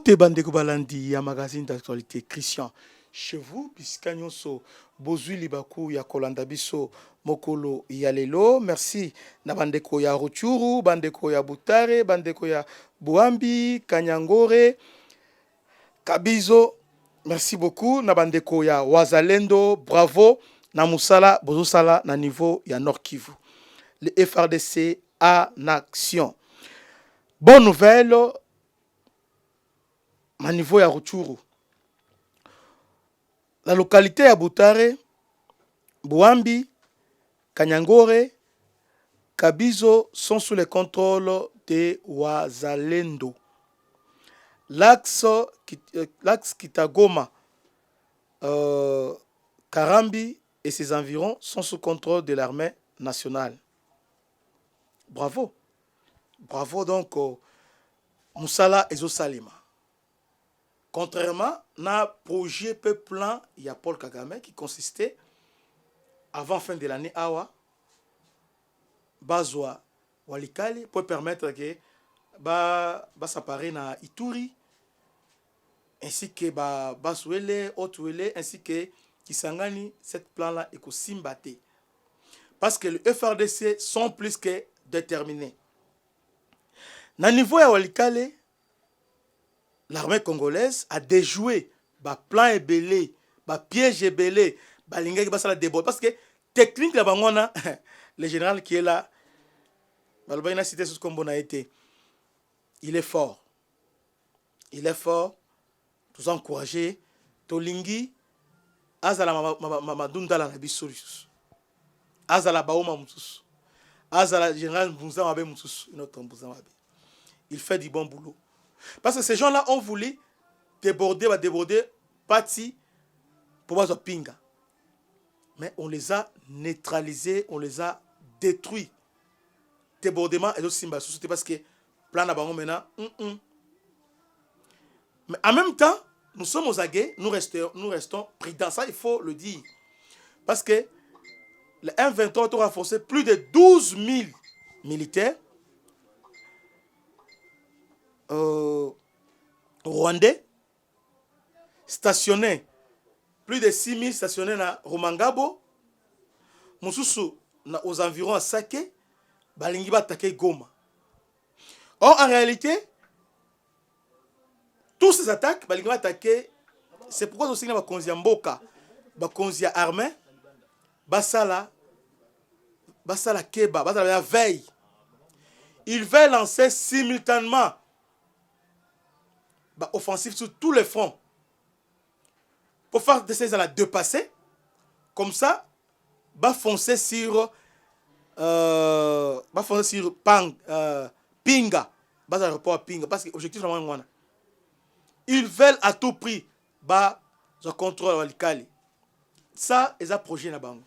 Écoutez, Bandeko Balandi, un magazine d'actualité Christian. Chez vous, puisque nous Bozui Libaku, ya Kolanda Biso, Mokolo Yalelo. Merci. Na Bandeko ya Ruchuru, Bandeko ya Butare, Bandeko ya Buambi, Kanyangore, Kabizo. Merci beaucoup. Na Bandeko ya Wazalendo, bravo. Na Musala, Bozosala, na niveau ya Nord Kivu. Le FRDC en action. Bonne nouvelle. À niveau ya Ruchuru. La localité ya Butare, Buambi, Kanyangore, Kabizo sont sous le contrôle de Wazalendo. L'axe Kitagoma, Karambi et ses environs sont sous contrôle de l'armée nationale. Bravo. Bravo donc Moussala Ezo Salima. Contrairement à projet peu plan, il y a Paul Kagame qui consistait avant fin de l'année Awa Bazwa Walikali pour permettre que s'apparaître na Ituri ainsi que Baswele, Otwele ainsi que Kisangani, cette plan là est Simbate. Parce que le FRDC sont plus que déterminés. Na niveau ya Walikali, l'armée congolaise a déjoué ba plan ébélé, ba piège ébélé, ba lingaki ba sala débord parce que technique la bangona le général qui est là balbaina cité sous comme on a été. Il est fort. Il est fort. Tous encourager Tolingi azala madunda la bisorius. Azala baoma mutus. Azala général Mbunza mabe mutus, notre Mbunza mabe. Il fait du bon boulot. Parce que ces gens-là ont voulu déborder, parti pour voir pinga. Mais on les a neutralisés, on les a détruits. Débordement et aussi société parce que plan d'abord maintenant. Mais en même temps, nous sommes aux aguets, nous restons prudents. Ça, il faut le dire. Parce que le M23 a renforcé plus de 12 000 militaires. Rwandais stationnés, plus de 6 000 stationnés à Romangabo, Moussousou aux environs à Sake, Balingi va attaquer Goma. Or, en réalité, tous ces attaques, Balingi va attaquer, c'est pourquoi aussi il y a Bakonzia Mboka, Bakonzia armé, Basala Keba, Basala la veille. Il va lancer simultanément offensif sur tous les fronts pour faire de ces années deux passés comme ça foncer sur Pinga aéroport à Pinga parce que l'objectif est vraiment ils veulent à tout prix je contrôle Walikali ça est un projet na bango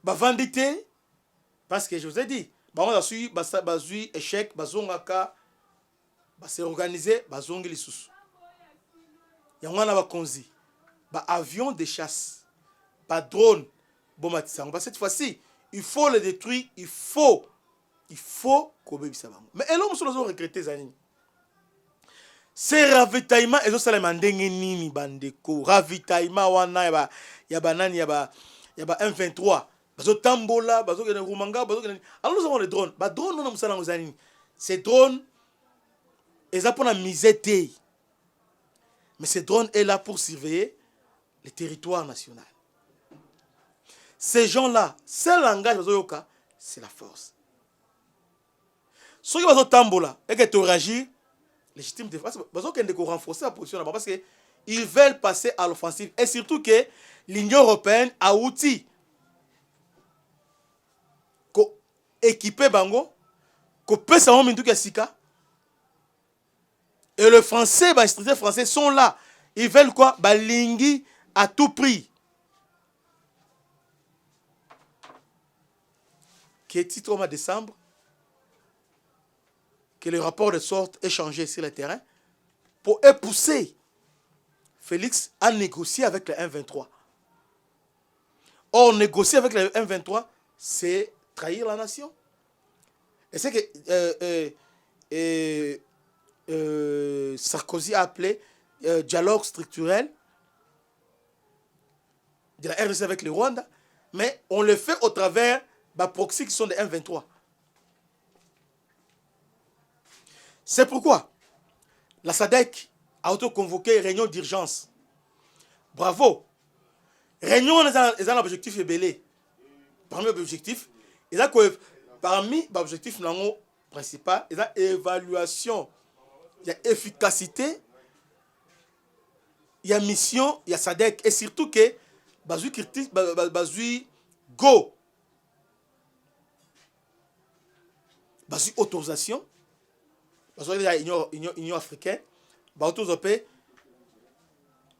vendité parce que je vous ai dit on a su bazui échec bazongaka c'est organisé, bazongi lisusu. Yangwana bakonzi, avion de chasse, drone, bomatisango. Cette fois-ci, il faut le détruire, il faut kobebisa bango. Mais elo muso lozo regretter zani. C'est ravitaillement ezo salama ndenge nini bandeko. Ravitaillement wana ya banani ya ba M23. Bazo tambola, bazo kena rumanga, bazo kena. Alors nous avons les drones. Drone non musala ngozani. Ces drones et ça pour la misère. Mais ce drone est là pour surveiller le territoire national. Ces gens-là, seul langage, c'est la force. Ceux qui vont tambola et qui ont réagi, légitime défense, ils vont renforcer la position parce qu'ils veulent passer à l'offensive. Et surtout que l'Union européenne a outil équipé bango, qu'on peut savoir mindu sika. Et le français, les instructeurs français sont là. Ils veulent quoi? Balingi à tout prix. Qui est titre au mois de décembre, que le rapport de sorte est changé sur le terrain pour pousser Félix à négocier avec le M23. Or, négocier avec le M23, c'est trahir la nation. Et c'est que Sarkozy a appelé dialogue structurel de la RDC avec le Rwanda, mais on le fait au travers des proxys qui sont des M23. C'est pourquoi la SADC a auto-convoqué réunion d'urgence. Bravo. Réunion, ils ont l'objectif ébélé. Parmi les objectifs, parmi les objectifs principaux, ils ont évaluation, il y a efficacité, il y a mission, il y a SADC, et surtout que Bazui go, Bazui autorisation, Bazui Union africaine,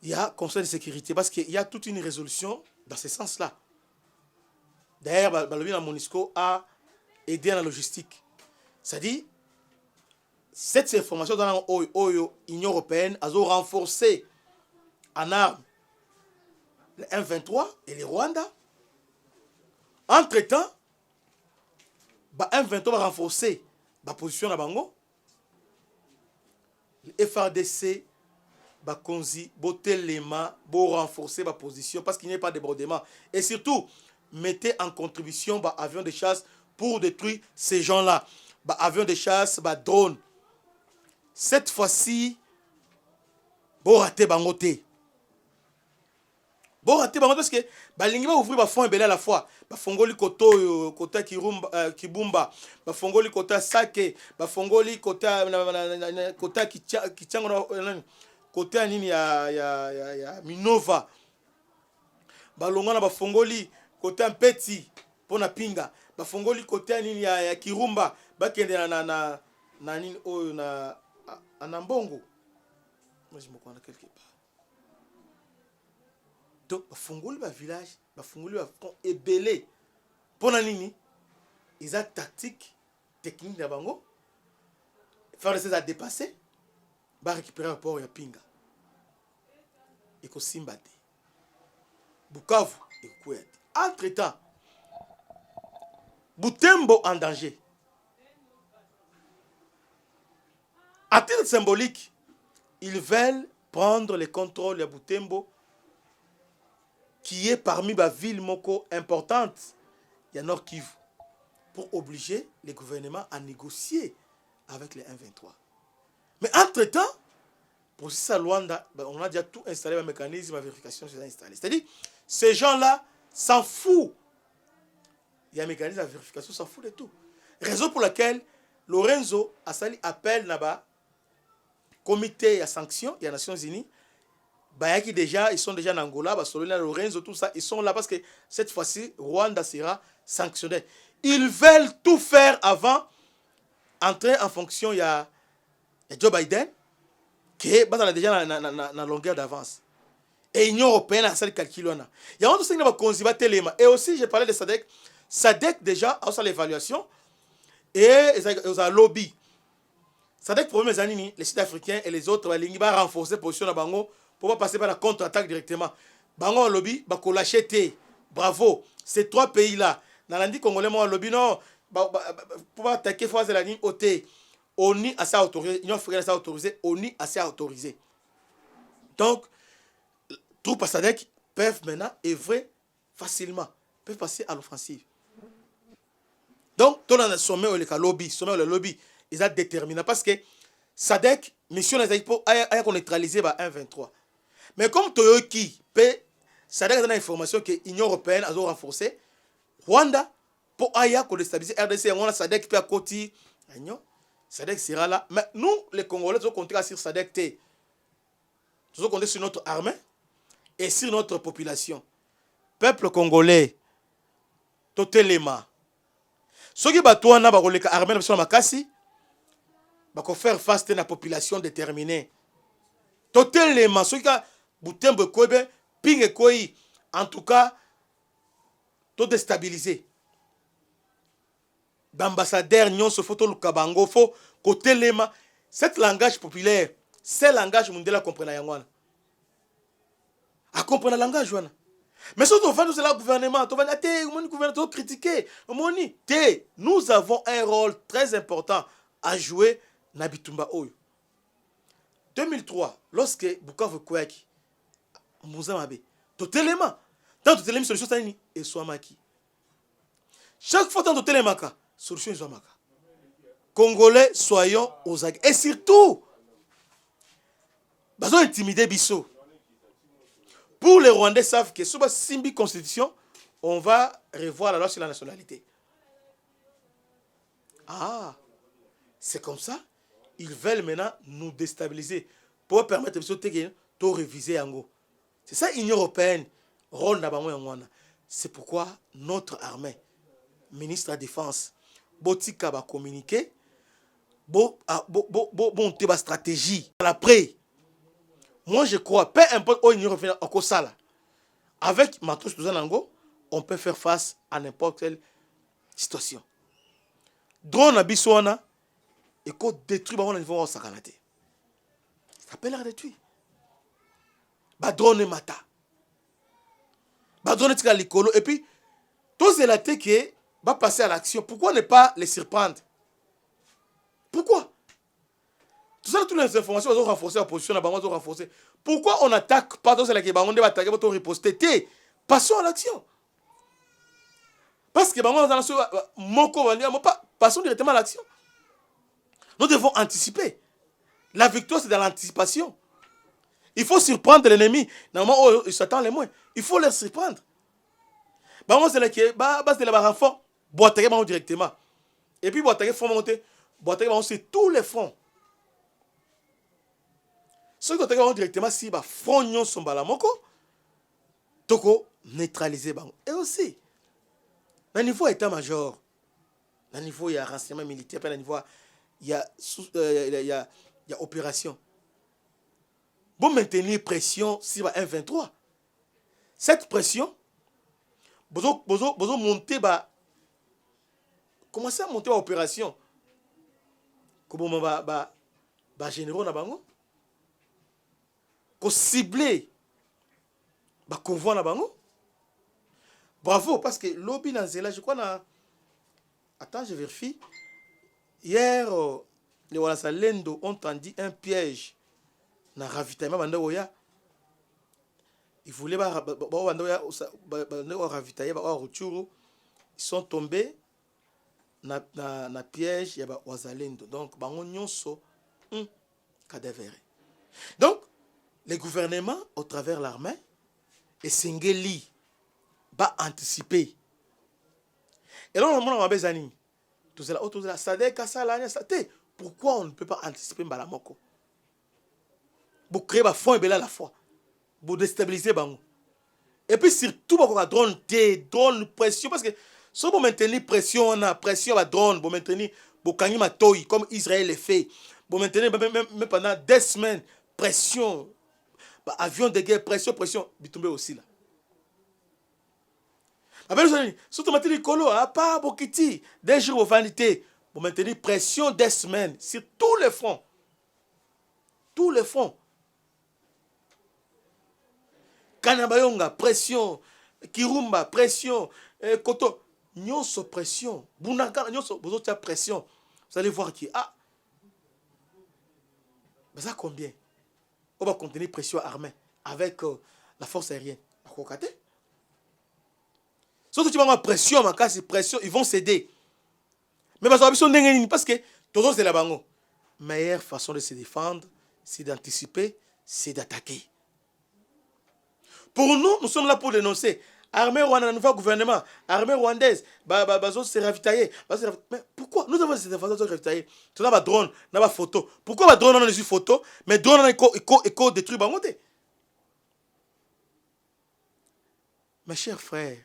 il y a Conseil de sécurité, parce qu'il y a toute une résolution dans ce sens-là. D'ailleurs, la MONUSCO a aidé à la logistique. C'est-à-dire, cette information dans l'Union européenne a renforcé en armes les M23 et les Rwanda. Entre-temps, M23 va renforcer la position de Bango. Le FRDC va renforcer la position parce qu'il n'y a pas de débordement. Et surtout, mettez en contribution avions de chasse pour détruire ces gens-là. Avions de chasse, drones. Cette fois-ci, bon raté bangoté. Bon raté bangoté parce que balingi va ouvrir fond belé à la fois. Fongoli koto kota kibumba, fongoli kota sake, fongoli kota kichango kota nini ya Minova. Balongana bafongoli kota mpeti pona pinga. Bafongoli kota nini ya Kirumba, bakende na nini oyo na Anambongo. Moi je me connais quelque part. Donc bafongoli ba village, bafongoli ba front ebelé. Pona nini? Ils ont tactique, technique na bango. Faire ça dépasser, ba récupérer le port ya pinga. Eko Simbate. Bukavu eko Kouet. Entre-temps, Butembo en danger. À titre symbolique, ils veulent prendre le contrôle de Butembo, qui est parmi les villes moko importantes, il y a Nord Kivu, pour obliger les gouvernements à négocier avec les M23. Mais entre-temps, pour ça, Luanda, on a déjà tout installé, le mécanisme de vérification c'est installé. C'est-à-dire, ces gens-là s'en foutent. Il y a un mécanisme de vérification, s'en fout de tout. Raison pour laquelle Lorenzo a sali appel là-bas, comité à sanctions, il y a Nations Unies, qui déjà, ils sont déjà en Angola, Lorenzo, tout ça, ils sont là parce que cette fois-ci, Rwanda sera sanctionné. Ils veulent tout faire avant entrer en fonction, il y a Joe Biden, qui est déjà dans longueur d'avance. Et l'Union européenne a ça le calcul. Il y a un autre qui va téléma. Et aussi, j'ai parlé de SADC. SADC déjà a ça l'évaluation. Et ils ont un lobby. SADC, pour les années, les Sud-Africains et les autres, ils vont renforcer la position de Bango pour ne pas passer par la contre-attaque directement. Bango, lobby, va l'acheter. Bravo. Ces trois pays-là. Dans l'Indi congolais, moi, lobby, non. Pour attaquer, il faut la ligne OT. ONI a ça autorisé. L'Union africaine a ça autorisé. ONI a ça autorisé. Donc, troupes à SADC peuvent maintenant œuvrer facilement, peuvent passer à l'offensive. Donc, tout le sommet ou le lobby, ils sont déterminés parce que SADC, mission a neutralisé par 1-23. Mais comme Toyoki, SADC a une information que l'Union européenne a renforcé, Rwanda, pour Aya déstabiliser RDC, on a SADC peut à côté, SADC sera là. Mais nous, les Congolais, nous comptons sur SADC. Nous comptons sur notre armée et sur notre population. Peuple congolais, totelema. Ceux qui battent l'armée, ils vont faire face à une population déterminée. Totelema. Ceux qui Butembo Kobe, Ping Koi, en tout cas, tout déstabilisé. D'ambassadeurs, Nyon, Sofoto, Lukabango, Fo, Kotelema. Cet langage populaire, c'est le langage mondial à comprendre. À comprendre le langage. Mais si on va nous le gouvernement, on va nous critiquer. Nous avons un rôle très important à jouer dans Bitumba Oyo. 2003, lorsque Bukavu Kouaki, Mouzamabe, totalement, dans tout les solutions, c'est et Swamaki. Chaque fois dans tout les maka, solution Swamaka. Congolais, soyons aux aguets. Et surtout, ils ont intimidé Bissot. Pour les Rwandais savent que sous la Simbi Constitution, on va revoir la loi sur la nationalité. Ah, c'est comme ça. Ils veulent maintenant nous déstabiliser pour permettre de réviser Yango. C'est ça l'Union européenne. C'est pourquoi notre armée, ministre de la Défense, Botika va communiquer, bon stratégie. Après, moi je crois, peu importe où l'Union européenne en Kosala, avec Matos Tuzanango, on peut faire face à n'importe quelle situation. Drone à Bissouana, et qu'on détruit au niveau de Sakanate. Ça peut la détruire. Drone mata. Drone tika likolo. Et puis, tous ces latés qui va passer à l'action. Pourquoi ne pas les surprendre? Pourquoi? Tout ça, toutes les informations, ils ont renforcé la position, ils ont renforcé. Pourquoi on n'attaque pas tous ces latés? On va attaquer, on va riposter. Passons à l'action. Parce que passons directement à l'action. Nous devons anticiper. La victoire, c'est dans l'anticipation. Il faut surprendre l'ennemi. Normalement, il s'attend les moins. Il faut les surprendre. C'est là que c'est là renfort. Boatage directement. Et puis boatage faut monter. Boatage c'est tous les fonds. Ceux qui ont directement si front nyon son balamoko, toko neutraliser bango. Et aussi, au niveau état-major, au niveau il y a renseignement militaire, au niveau il y a opération. Bon maintenir pression sur 1,23. Cette pression, vous monter commencer à monter l'opération. Comment va généraux na bango? Ko cibler ba convoi na bango. Bravo parce que lobby dans zela je crois na attends je vérifie. Hier les Walasalendo ont tendu un piège na ravitaillement banda oya. Ils voulaient ravitailler ils sont tombés na piège ya ba Wazalendo. Donc bango nyonso cadavéré. Donc les gouvernements au travers l'armée et Sengeli va anticiper. Et là on a besoin tout cela Sadek Kasala Sate. Pourquoi on ne peut pas anticiper Balamoko? Pour créer un fond et à la fois. Pour déstabiliser bango. Et puis surtout pour drone pression parce que si vous maintenir pression on a pression à drone pour maintenir pour kangima toy comme Israël le fait pour maintenir même pendant 2 semaines pression avion de guerre pression bitumbe aussi là. Surtout maintenir colo pas bokiti 2 jours de vanité pour maintenir pression 2 semaines sur tous les fronts. Tous les fronts. Kanabayonga, pression. Kirumba, pression. Koto, nyonso pression. Bunaka, nyonso, vous avez pression. Vous allez voir qui. Ah! Mais ça combien? On va contenir pression armée avec la force aérienne. Surtout tu vas avoir pression, ma casse, pression, ils vont céder. Mais parce que toujours c'est la bango. Meilleure façon de se défendre, c'est d'anticiper, c'est d'attaquer. Pour nous, nous sommes là pour dénoncer. Armée rwandaise, nouveau gouvernement, armée rwandaise, se ravitailler. Mais pourquoi? Nous avons cette façon de se ravitailler. Tu as des drones, tu as des photos. Pourquoi les drones ont des photos, mais les drones ont détruit Bangote? Mes chers frères,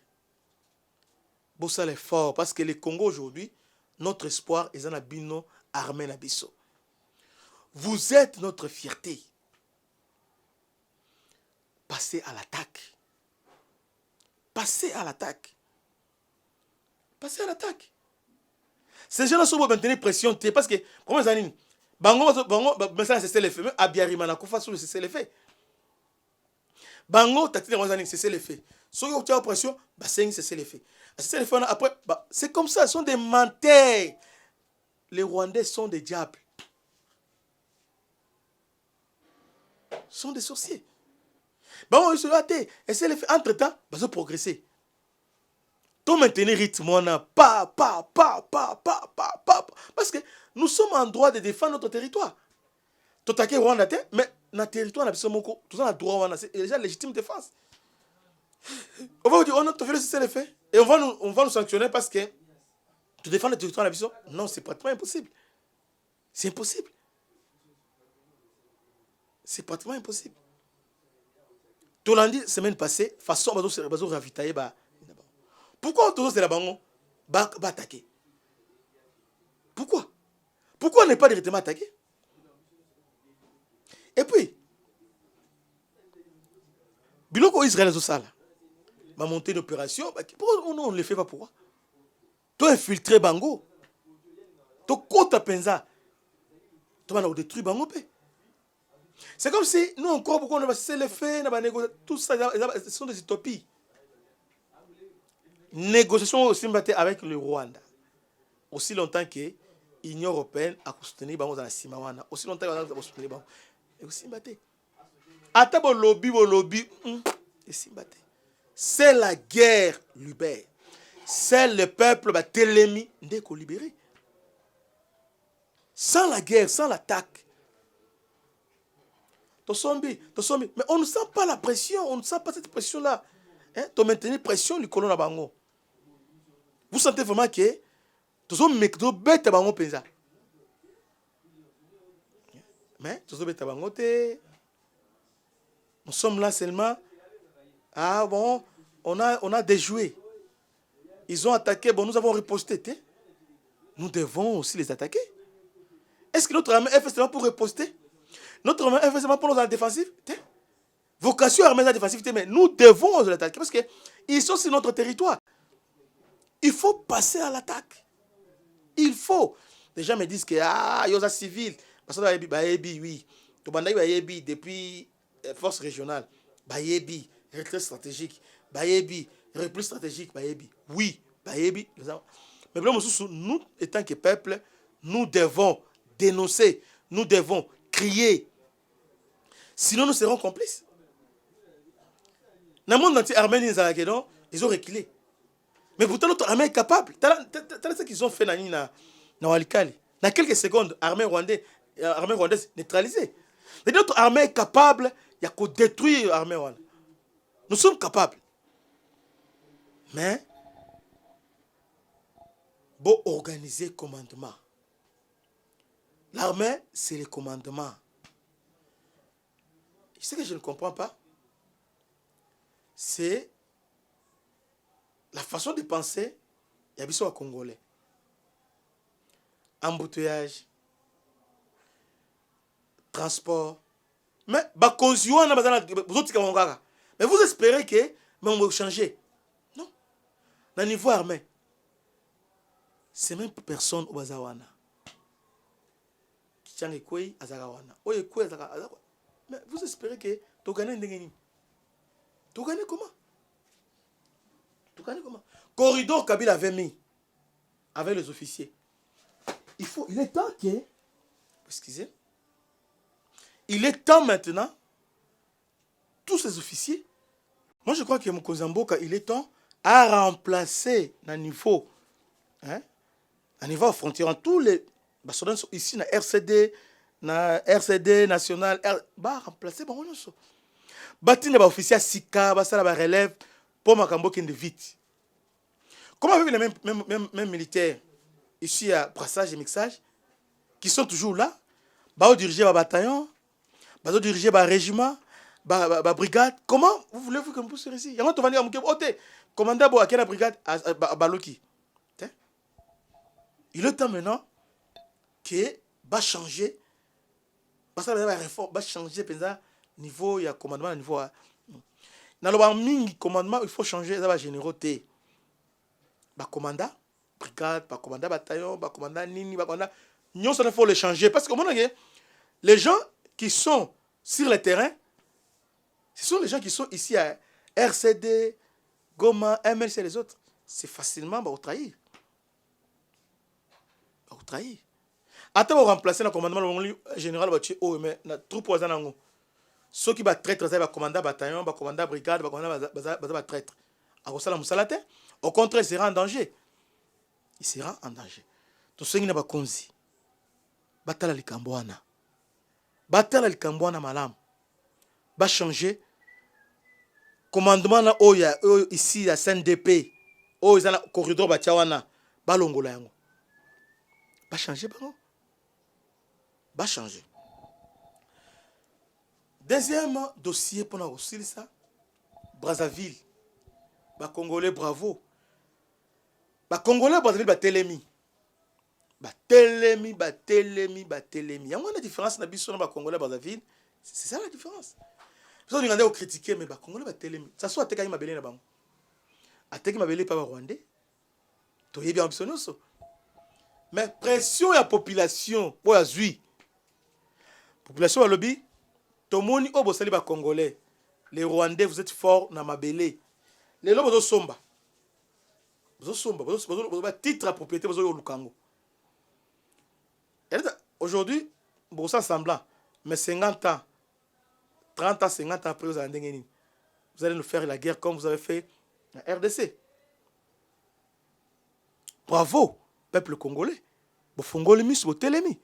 Bossa est fort parce que le Congo aujourd'hui, notre espoir est dans la bino armée Nabiso. Vous êtes notre fierté. Passez à l'attaque. Passez à l'attaque. Passez à l'attaque. Ces gens-là sont pour maintenir pression parce que, pour les années, Bango, c'est le fait. Même Abiyarimana Kofa sur le cessez le fait. Bango, t'as dit les années, c'est le fait. Ceux qui ont pression, c'est le fait. Après, c'est comme ça, ils sont des menteurs. Les Rwandais sont des diables. sont des sorciers. Bon, ils se hâtent. Et c'est le fait. Entre-temps, ils vont progresser. Tout maintenir rythme, on a pas. Parce que nous sommes en droit de défendre notre territoire. Tout à fait, Rwanda, mais notre territoire, on a besoin de tout ça, droit, c'est déjà légitime défense. On va vous dire, on a tout fait, c'est le fait. Et on va nous sanctionner parce que tu défends le territoire, on a besoin. Non, c'est pratiquement impossible. C'est impossible. C'est pratiquement impossible. Tout lundi, semaine passée, façon, on va ravitailler. Pourquoi on se va attaquer? Pourquoi? Pourquoi on n'est pas directement attaqué? Et puis, biloko Israël va monter une opération. Pourquoi on ne le fait pas? Pourquoi? Tu as infiltré Bango. Tu as côté Penza. Tu vas détruire Bango. C'est comme si nous encore pourquoi on va cesser les faits, tout ça, ce sont des utopies. Négociation aussi avec le Rwanda. Aussi longtemps que l'Union européenne a soutenu Bango dans la Simawana. Aussi longtemps qu'elle a soutenu Bango. Et aussi batté. Ata bo lobby. C'est la guerre libère. C'est le peuple télémi ndeko libéré. Sans la guerre, sans l'attaque. Mais on ne sent pas la pression, on ne sent pas cette pression-là. Tu maintenir pression du colon à Bango. Vous sentez vraiment que tu bête à Bango penza. Mais tu bête à Bango te. Nous sommes là seulement. Ah bon, on a déjoué. Ils ont attaqué, bon, nous avons riposté. Nous devons aussi les attaquer. Est-ce que notre armée est fait seulement pour riposter? Notre armée est fait seulement pour nous en défensive? Vocation armée dans la défensivité, mais nous devons les attaquer parce qu'ils sont sur notre territoire. Il faut passer à l'attaque. Il faut. Les gens me disent que, il y a des civils. Parce que, oui. Depuis force régionale, retrait stratégique, repli stratégique, oui, mais nous, étant que peuple, nous devons dénoncer, nous devons crier. Sinon, nous serons complices. Dans le monde entier, Arménie, ils ont reculé. Mais pourtant, notre armée est capable. T'as ce qu'ils ont fait dans Walikali. Dans quelques secondes, armée rwandaise neutralisée. Notre armée est capable, il y a qu'à détruire l'armée rwandaise. Nous sommes capables. Mais, bon, organiser le commandement. L'armée, c'est le commandement. Ce que je ne comprends pas, c'est la façon de penser, il y a besoin de Congolais. Embouteillage, transport. Mais, mais vous espérez que on va changer. Non. Dans le niveau armé, c'est même personne au Bazawana. Mais vous espérez que tu gagnes tu gagnes comment? Tu gagnes comment? Corridor Kabila avait mis avec les officiers. Il est temps que... Excusez. Il est temps maintenant, tous ces officiers, moi je crois que Mokozamboka, il est temps à remplacer à niveau frontière, tous les ici, na RCD national, remplacer, Batine officier Sika, basala relève pour Makambo qui est vite. Comment avec les mêmes militaires ici à brassage et mixage qui sont toujours là, diriger le bataillon, diriger le régiment, la brigade. Comment vous voulez-vous que vous soyez ici? Il y a un moment où vous dites, commandant à quelle brigade à Baloki. Il est temps maintenant que va changer, parce que la réforme va changer niveau il y a commandement niveau dans le commandement il faut changer ça va généralité ba commandant brigade ba commandant bataillon ba commandant nini ba commandant nous il faut les changer parce que les gens qui sont sur le terrain ce sont les gens qui sont ici à RCD Goma MLC et les autres c'est facilement au trahir attends remplacer le commandement général mais na troupe wazanango ceux qui battent traître, ça va commander bataillon, va commander brigade, va commander va traître. À ça la musalate, au contraire, il sera en danger. Il sera en danger. Tout ce qui n'a pas conzi. Batala likambwana. Batala likambwana malam. Va changer. Commandement là ici à CNDP. Oh, ils ont le corridor batiawana. Va longola yango. Va changer bango. Va changer. Deuxième dossier pour nous aussi ça. Brazzaville. Ba Congolais bravo. Ba Congolais Brazzaville ba telemi. Ba telemi. Il y a une différence na biso na ba Congolais Brazzaville. C'est ça la différence. Vous avez regardé critiquer mais ba Congolais ba telemi. Ça soit ateka mabele na bango. Ateki mabele pas ba Rwandais. To yebi ambitionnoso. Mais pression ya population pour ya zui. Population ya lobby. Tomoni o bosali ba Congolais. Les Rwandais vous êtes forts na mabele. Les lobos zo somba. Zo somba, ba titre à propriété zo lukango. Aujourd'hui, bon ça semblant, mais 50 ans, 30 ans, 50 ans après vous allez nous faire la guerre comme vous avez fait la RDC. Bravo, peuple congolais. Bo fongoli mis bo telemi.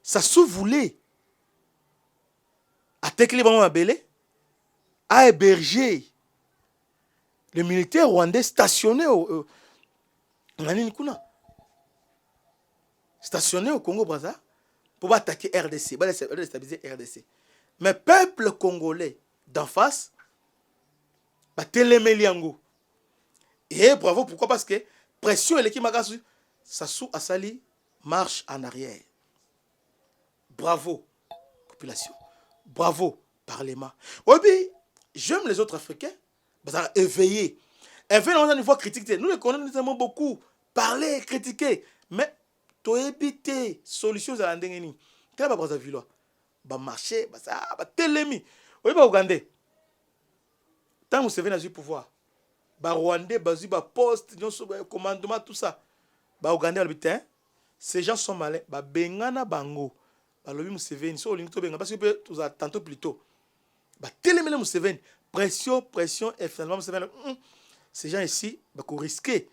Ça sous voulait attaquer les ballons à Belé, à héberger les militaires rwandais stationnés au stationnés au Congo-Brazza pour attaquer RDC, pour déstabiliser RDC. Mais peuple congolais d'en face, bah téléméliango. Et bravo, pourquoi? Parce que pression et l'équipe Magasu, ça sous Asali marche en arrière. Bravo, population. Bravo, Parlement. Oui, bien, j'aime les autres Africains. Bah, éveillés. Éveillés dans un niveau critique. Nous les Congolais, nous aimons beaucoup parler, critiquer. Mais, tu éviter solutions à l'endengeni. Quel est le Brazzaville? Bah, marcher, bah, ça, bah, télémi. Oui, bah, Ougandais. Tant que vous savez, dans pouvoir. Bah, Rwandais, bah, bah, poste, commandement, tout ça. Bah, Ougandais, ces gens sont malins. Bah, Bengana Bango. Bah, le Museveni, so lingto benga parce que tu as tantôt plus tôt. Bah, télémele Museveni, pression et finalement Museveni. Ces gens ici, bah, qu'on risquer.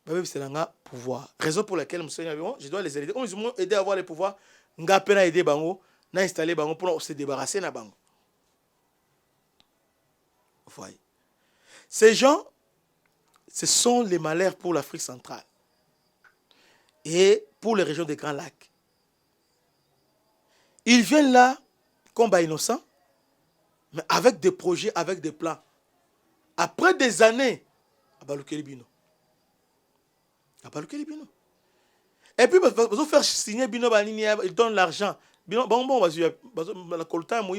Bah, même c'est là pouvoir. Raison pour laquelle Museveni, je dois les aider. On nous aider à avoir les pouvoirs. Nga pena aider bango, na installer bango pour se débarrasser na bango. Vous voyez. Ces gens, ce sont les malheurs pour l'Afrique centrale et pour les régions des Grands Lacs. Ils viennent là comme innocents, mais avec des projets, avec des plans. Après des années, et puis, ils faire signer Bino, ils donnent l'argent. Bon, la coltan, il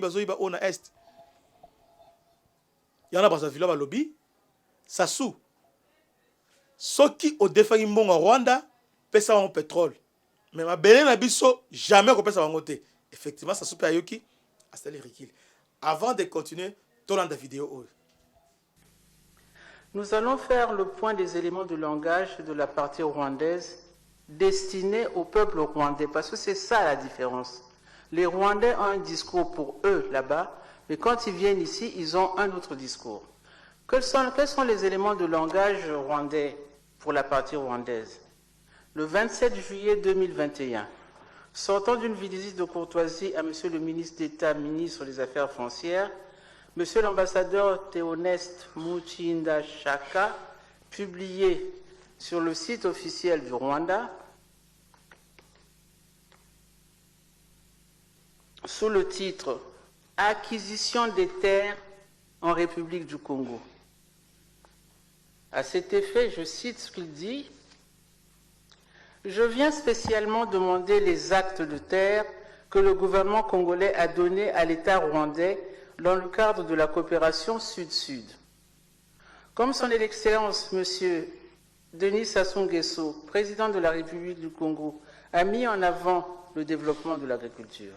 y en a dans le lobby, ça sous. Ceux qui ont défait en Rwanda, paient ça en pétrole. Mais ma belle n'abisso jamais qu'on paie ça en côté. Effectivement, ça soupe à Yoki, à Rikil. Avant de continuer, tout dans la vidéo. Nous allons faire le point des éléments de langage de la partie rwandaise destinée au peuple rwandais, parce que c'est ça la différence. Les Rwandais ont un discours pour eux là-bas, mais quand ils viennent ici, ils ont un autre discours. Quels sont les éléments de langage rwandais pour la partie rwandaise? Le 27 juillet 2021, sortant d'une visite de courtoisie à M. le ministre d'État, ministre des Affaires foncières, M. l'ambassadeur Théoneste Muchinda Chaka, publié sur le site officiel du Rwanda, sous le titre « Acquisition des terres en République du Congo ». À cet effet, je cite ce qu'il dit. Je viens spécialement demander les actes de terre que le gouvernement congolais a donnés à l'État rwandais dans le cadre de la coopération Sud-Sud. Comme son Excellence, M. Denis Sassou Nguesso, président de la République du Congo, a mis en avant le développement de l'agriculture.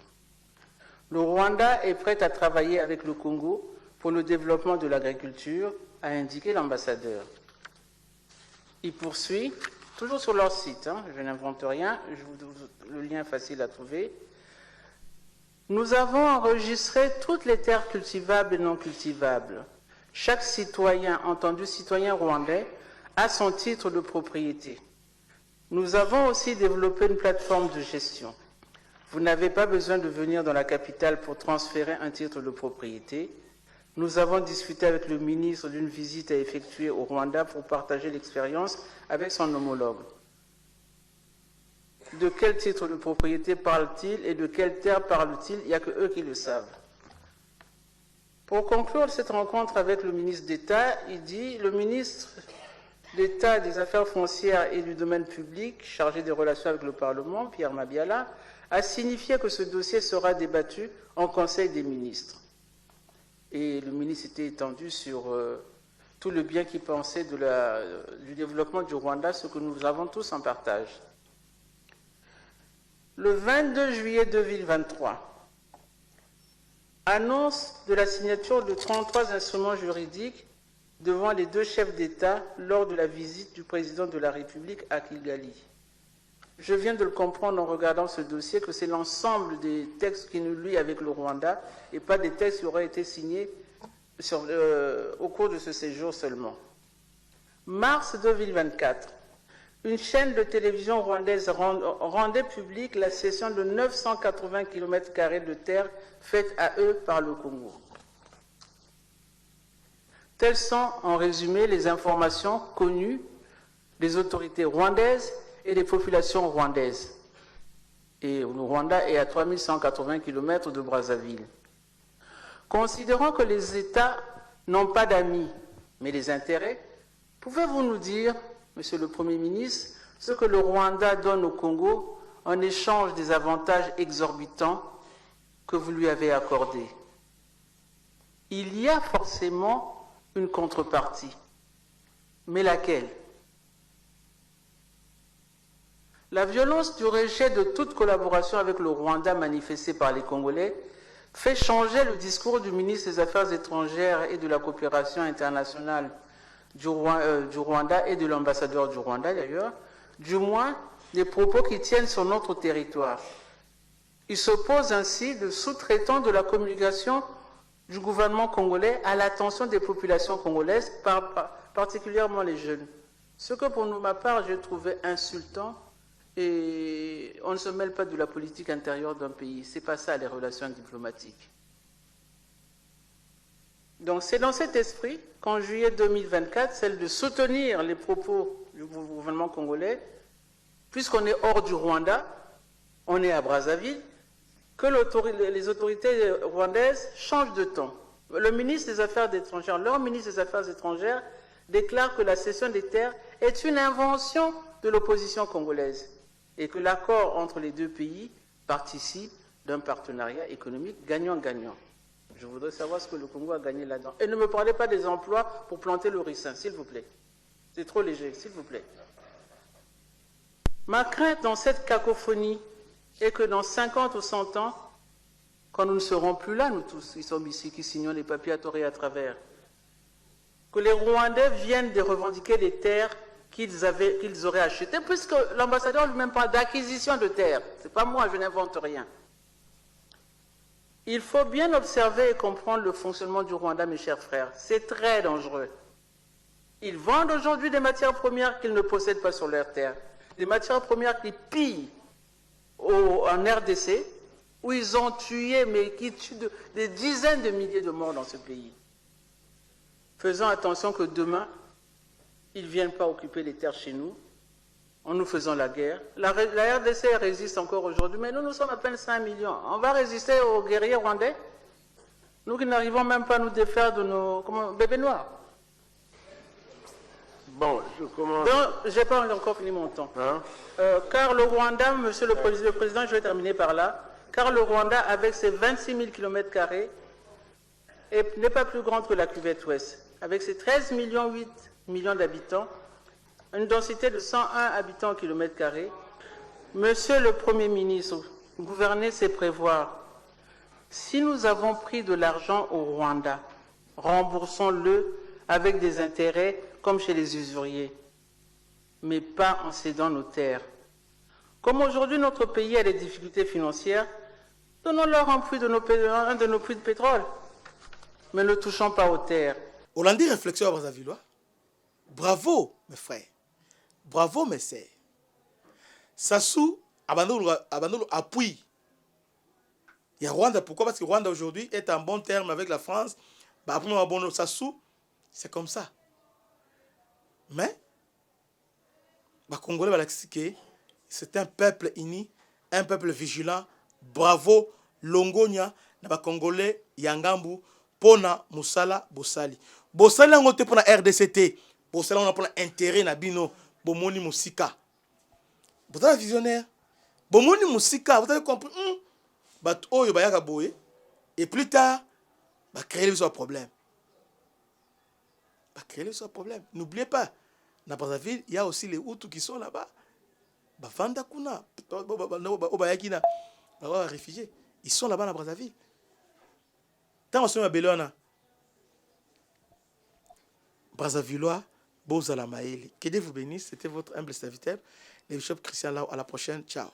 Le Rwanda est prêt à travailler avec le Congo pour le développement de l'agriculture, a indiqué l'ambassadeur. Il poursuit. Toujours sur leur site, je n'invente rien, le lien est facile à trouver. Nous avons enregistré toutes les terres cultivables et non cultivables. Chaque citoyen, entendu citoyen rwandais, a son titre de propriété. Nous avons aussi développé une plateforme de gestion. Vous n'avez pas besoin de venir dans la capitale pour transférer un titre de propriété. Nous avons discuté avec le ministre d'une visite à effectuer au Rwanda pour partager l'expérience avec son homologue. De quel titre de propriété parle-t-il et de quelle terre parle-t-il? Il n'y a que eux qui le savent. Pour conclure cette rencontre avec le ministre d'État, il dit « Le ministre d'État des Affaires foncières et du domaine public, chargé des relations avec le Parlement, Pierre Mabiala, a signifié que ce dossier sera débattu en Conseil des ministres. » Et le ministre était étendu sur tout le bien qu'il pensait du développement du Rwanda, ce que nous avons tous en partage. Le 22 juillet 2023, annonce de la signature de 33 instruments juridiques devant les deux chefs d'État lors de la visite du président de la République à Kigali. Je viens de le comprendre en regardant ce dossier que c'est l'ensemble des textes qui nous lient avec le Rwanda et pas des textes qui auraient été signés au cours de ce séjour seulement. Mars 2024, une chaîne de télévision rwandaise rendait publique la cession de 980 km² de terre faite à eux par le Congo. Telles sont, en résumé, les informations connues des autorités rwandaises et des populations rwandaises. Et le Rwanda est à 3180 km de Brazzaville. Considérant que les États n'ont pas d'amis, mais des intérêts, pouvez-vous nous dire, Monsieur le Premier ministre, ce que le Rwanda donne au Congo en échange des avantages exorbitants que vous lui avez accordés? Il y a forcément une contrepartie. Mais laquelle? La violence du rejet de toute collaboration avec le Rwanda manifestée par les Congolais fait changer le discours du ministre des Affaires étrangères et de la coopération internationale du Rwanda et de l'ambassadeur du Rwanda d'ailleurs, du moins des propos qui tiennent sur notre territoire. Il s'oppose ainsi de sous-traitant de la communication du gouvernement congolais à l'attention des populations congolaises, particulièrement les jeunes. Ce que pour ma part j'ai trouvé insultant. Et on ne se mêle pas de la politique intérieure d'un pays. Ce n'est pas ça les relations diplomatiques. Donc c'est dans cet esprit qu'en juillet 2024, celle de soutenir les propos du gouvernement congolais, puisqu'on est hors du Rwanda, on est à Brazzaville, que les autorités rwandaises changent de ton. Le ministre des Affaires étrangères, leur ministre des Affaires étrangères, déclare que la cession des terres est une invention de l'opposition congolaise et que l'accord entre les deux pays participe d'un partenariat économique gagnant-gagnant. Je voudrais savoir ce que le Congo a gagné là-dedans. Et ne me parlez pas des emplois pour planter le ricin, s'il vous plaît. C'est trop léger, s'il vous plaît. Ma crainte dans cette cacophonie est que dans 50 ou 100 ans, quand nous ne serons plus là, nous tous qui sommes ici, qui signons les papiers à tort et à travers, que les Rwandais viennent de revendiquer les terres qu'ils auraient achetées, puisque l'ambassadeur lui-même parle d'acquisition de terres. Ce n'est pas moi, je n'invente rien. Il faut bien observer et comprendre le fonctionnement du Rwanda, mes chers frères. C'est très dangereux. Ils vendent aujourd'hui des matières premières qu'ils ne possèdent pas sur leur terre. Des matières premières qu'ils pillent en RDC, où ils ont tué, mais qui tuent des dizaines de milliers de morts dans ce pays. Faisons attention que demain, ils ne viennent pas occuper les terres chez nous, en nous faisant la guerre. La RDC résiste encore aujourd'hui, mais nous sommes à peine 5 millions. On va résister aux guerriers rwandais? Nous qui n'arrivons même pas à nous défaire de nos bébés noirs. Bon, je commence. Donc, je n'ai pas encore fini mon temps. Hein? Car le Rwanda, Monsieur le Président, je vais terminer par là, car le Rwanda, avec ses 26 000 km², n'est pas plus grande que la cuvette ouest. Avec ses 13,8 millions d'habitants, une densité de 101 habitants au kilomètre carré. Monsieur le Premier ministre, gouverner, c'est prévoir. Si nous avons pris de l'argent au Rwanda, remboursons-le avec des intérêts comme chez les usuriers, mais pas en cédant nos terres. Comme aujourd'hui notre pays a des difficultés financières, Donnons-leur un de nos puits de pétrole, mais ne touchons pas aux terres. Hollandais réflexion à Brazzavillois. Bravo, mes frères. Bravo, mes sœurs. Sassou, abandonne appui. Il y a Rwanda. Pourquoi? Parce que Rwanda aujourd'hui est en bon terme avec la France. Sassou, c'est comme ça. Mais, les Congolais, c'est un peuple uni, un peuple vigilant. Bravo, Longonia, les Congolais, Yangambu, Pona, Moussala, Bossali. Bossali, on a pour la RDCT. Bossali, on a pour l'intérêt, Nabino, Bomoni Moussika. Vous avez visionnaire. Bomoni Moussika, vous avez compris? Et plus tard, va créer le problème. Va créer le problème. N'oubliez pas, dans Brazzaville, il y a aussi les Hutus qui sont là-bas. Vanda Kuna, réfugiés. Ils sont là-bas dans Brazzaville. Tant qu'on se met à Belona, Brazzavillois, Bozala Maëli. Que Dieu vous bénisse. C'était votre humble serviteur, le bishop Christian Lau. À la prochaine. Ciao.